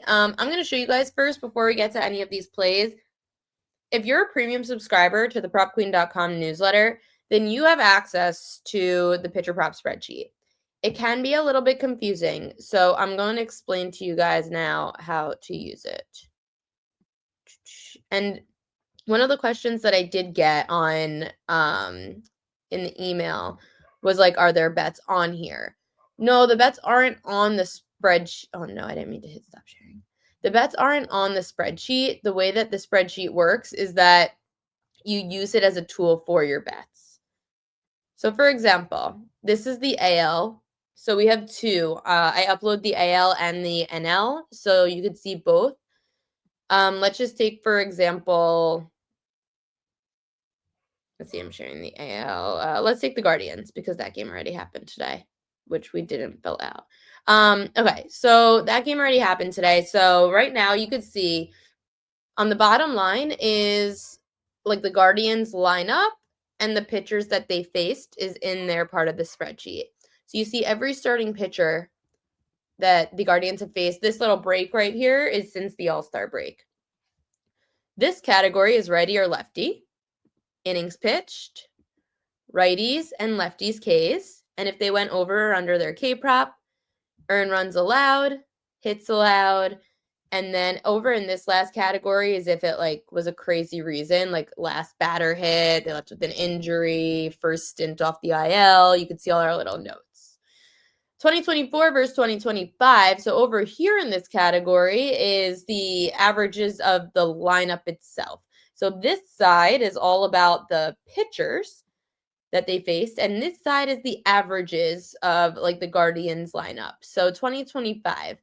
I'm going to show you guys first before we get to any of these plays. If you're a premium subscriber to the PropQueen.com newsletter, then you have access to the pitcher prop spreadsheet. It can be a little bit confusing, so I'm going to explain to you guys now how to use it. And one of the questions that I did get on in the email was like, are there bets on here? No, the bets aren't on the spreadsheet. Oh no, I didn't mean to hit stop sharing. The bets aren't on the spreadsheet. The way that the spreadsheet works is that you use it as a tool for your bets. So for example, this is the AL. So we have two. I upload the AL and the NL, so you could see both. Let's just take, for example, let's see, I'm sharing the AL. Let's take the Guardians because that game already happened today, which we didn't fill out. Okay, so that game already happened today. So right now you could see on the bottom line is like the Guardians lineup and the pitchers that they faced is in their part of the spreadsheet. So you see every starting pitcher that the Guardians have faced. This little break right here is since the All-Star break. This category is righty or lefty, innings pitched, righties and lefties Ks, and if they went over or under their K prop, earned runs allowed, hits allowed, and then over in this last category is if it like was a crazy reason, like last batter hit, they left with an injury, first stint off the IL. You can see all our little notes. 2024 versus 2025. So over here in this category is the averages of the lineup itself. So this side is all about the pitchers that they faced, and this side is the averages of like the Guardians lineup. So 2025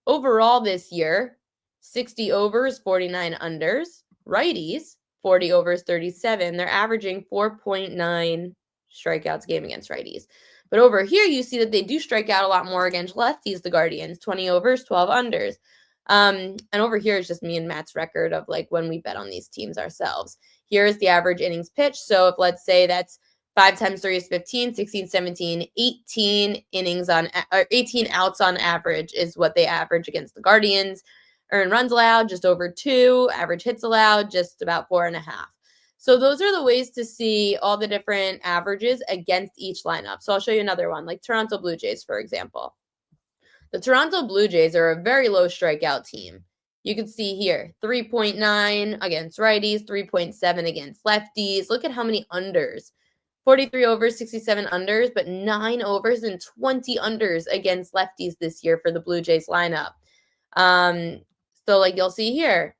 overall this year, 60 overs, 49 unders. Righties, 40 overs, 37. They're averaging 4.9 strikeouts game against righties. But over here, you see that they do strike out a lot more against lefties, the Guardians, 20 overs, 12 unders. And over here is just me and Matt's record of like when we bet on these teams ourselves. Here's the average innings pitched. So if let's say that's 5 times 3 is 15, 16, 17, 18 innings on, or 18 outs on average is what they average against the Guardians. Earned runs allowed, just over 2. Average hits allowed, just about 4.5. So those are the ways to see all the different averages against each lineup. So I'll show you another one, like Toronto Blue Jays, for example. The Toronto Blue Jays are a very low strikeout team. You can see here, 3.9 against righties, 3.7 against lefties. Look at how many unders. 43 overs, 67 unders, but 9 overs and 20 unders against lefties this year for the Blue Jays lineup. So like you'll see here,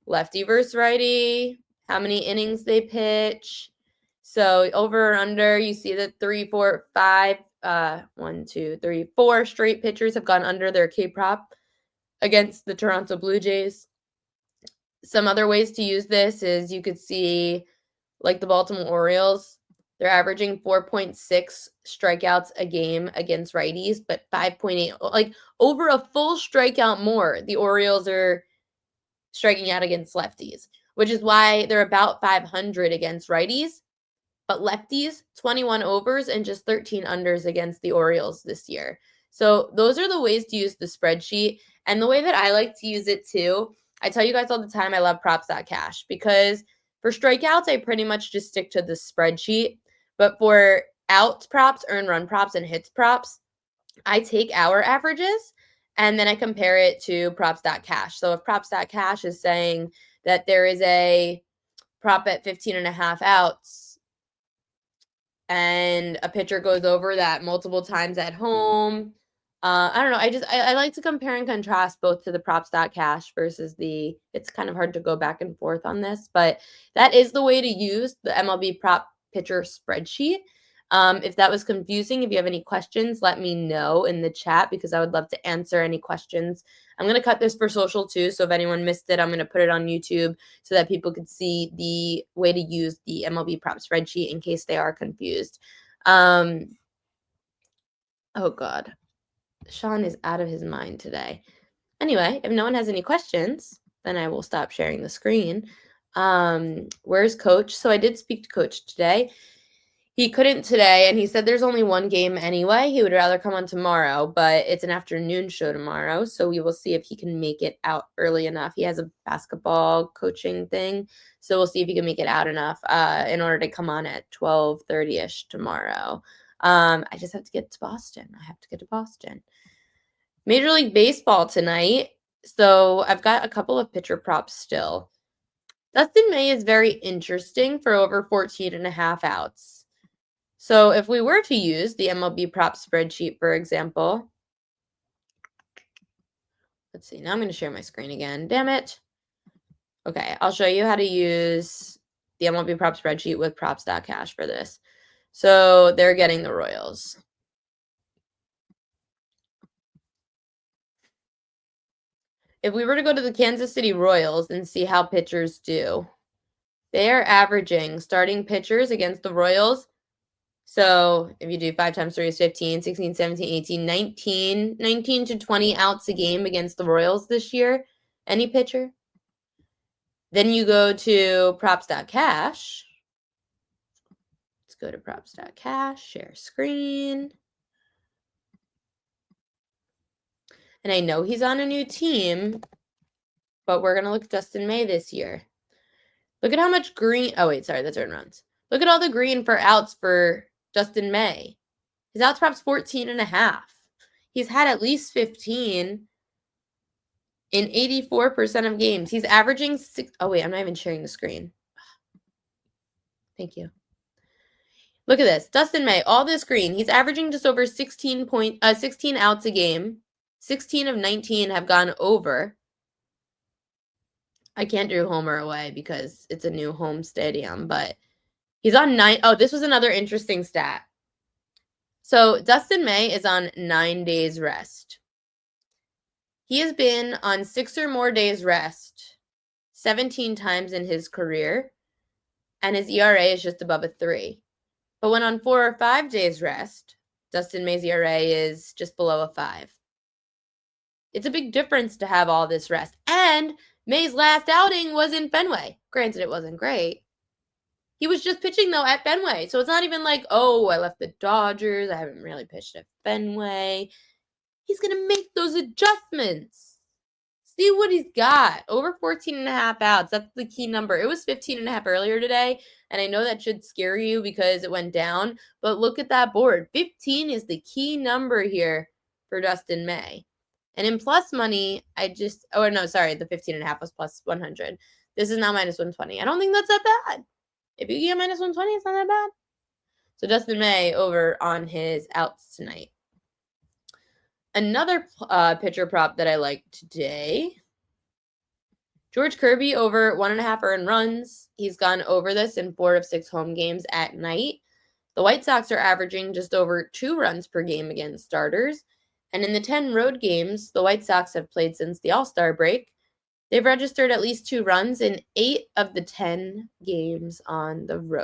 lefty versus righty, how many innings they pitch. So over or under, you see that 3, 4, 5, 1, 2, 3, 4 straight pitchers have gone under their K prop against the Toronto Blue Jays. Some other ways to use this is you could see like the Baltimore Orioles. They're averaging 4.6 strikeouts a game against righties, but 5.8, like over a full strikeout more, the Orioles are striking out against lefties, which is why they're about 500 against righties, but lefties, 21 overs and just 13 unders against the Orioles this year. So those are the ways to use the spreadsheet. And the way that I like to use it too, I tell you guys all the time, I love props.cash because for strikeouts, I pretty much just stick to the spreadsheet. But for outs props, earned run props, and hits props, I take our averages and then I compare it to props.cash. So if props.cash is saying that there is a prop at 15.5 outs and a pitcher goes over that multiple times at home, I don't know. I like to compare and contrast both to the props.cash versus it's kind of hard to go back and forth on this, but that is the way to use the MLB prop pitcher spreadsheet. If that was confusing, if you have any questions, let me know in the chat because I would love to answer any questions. I'm going to cut this for social too. So if anyone missed it, I'm going to put it on YouTube so that people could see the way to use the MLB prop spreadsheet in case they are confused. Oh God. Sean is out of his mind today. Anyway, if no one has any questions, then I will stop sharing the screen. Where's Coach? So I did speak to Coach today. He couldn't today, and he said there's only one game anyway. He would rather come on tomorrow, but it's an afternoon show tomorrow, so we will see if he can make it out early enough. He has a basketball coaching thing, so we'll see if he can make it out enough in order to come on at 12:30ish tomorrow. I just have to get to Boston. I have to get to Boston. Major League Baseball tonight. So I've got a couple of pitcher props still. Dustin May is very interesting for over 14.5 outs. So if we were to use the MLB prop spreadsheet, for example, let's see, now I'm going to share my screen again. Damn it. Okay, I'll show you how to use the MLB prop spreadsheet with props.cash for this. So they're getting the Royals. If we were to go to the Kansas City Royals and see how pitchers do, they are averaging starting pitchers against the Royals. So if you do 5 times 3 is 15, 16, 17, 18, 19 to 20 outs a game against the Royals this year, any pitcher. Then you go to props.cash. Let's go to props.cash, share screen. And I know he's on a new team, but we're going to look at Dustin May this year. Look at how much green. Oh, wait, sorry, that's earned runs. Look at all the green for outs for Dustin May. His outs props 14.5. He's had at least 15 in 84% of games. He's averaging 6. Oh, wait, I'm not even sharing the screen. Thank you. Look at this. Dustin May, all this green. He's averaging just over 16 outs a game. 16 of 19 have gone over. I can't do home or away because it's a new home stadium, but he's on 9. Oh, this was another interesting stat. So Dustin May is on 9 days rest. He has been on 6 or more days rest 17 times in his career, and his ERA is just above a 3. But when on 4 or 5 days rest, Dustin May's ERA is just below a 5. It's a big difference to have all this rest. And May's last outing was in Fenway. Granted, it wasn't great. He was just pitching, though, at Fenway. So it's not even like, oh, I left the Dodgers. I haven't really pitched at Fenway. He's going to make those adjustments. See what he's got. Over 14.5 outs. That's the key number. It was 15.5 earlier today, and I know that should scare you because it went down, but look at that board. 15 is the key number here for Dustin May. And in plus money, the 15.5 was plus 100. This is now minus 120. I don't think that's that bad. If you get minus 120, it's not that bad. So Dustin May over on his outs tonight. Another pitcher prop that I like today, George Kirby over 1.5 earned runs. He's gone over this in 4 of 6 home games at night. The White Sox are averaging just over 2 runs per game against starters. And in the 10 road games the White Sox have played since the All-Star break, they've registered at least 2 runs in 8 of the 10 games on the road.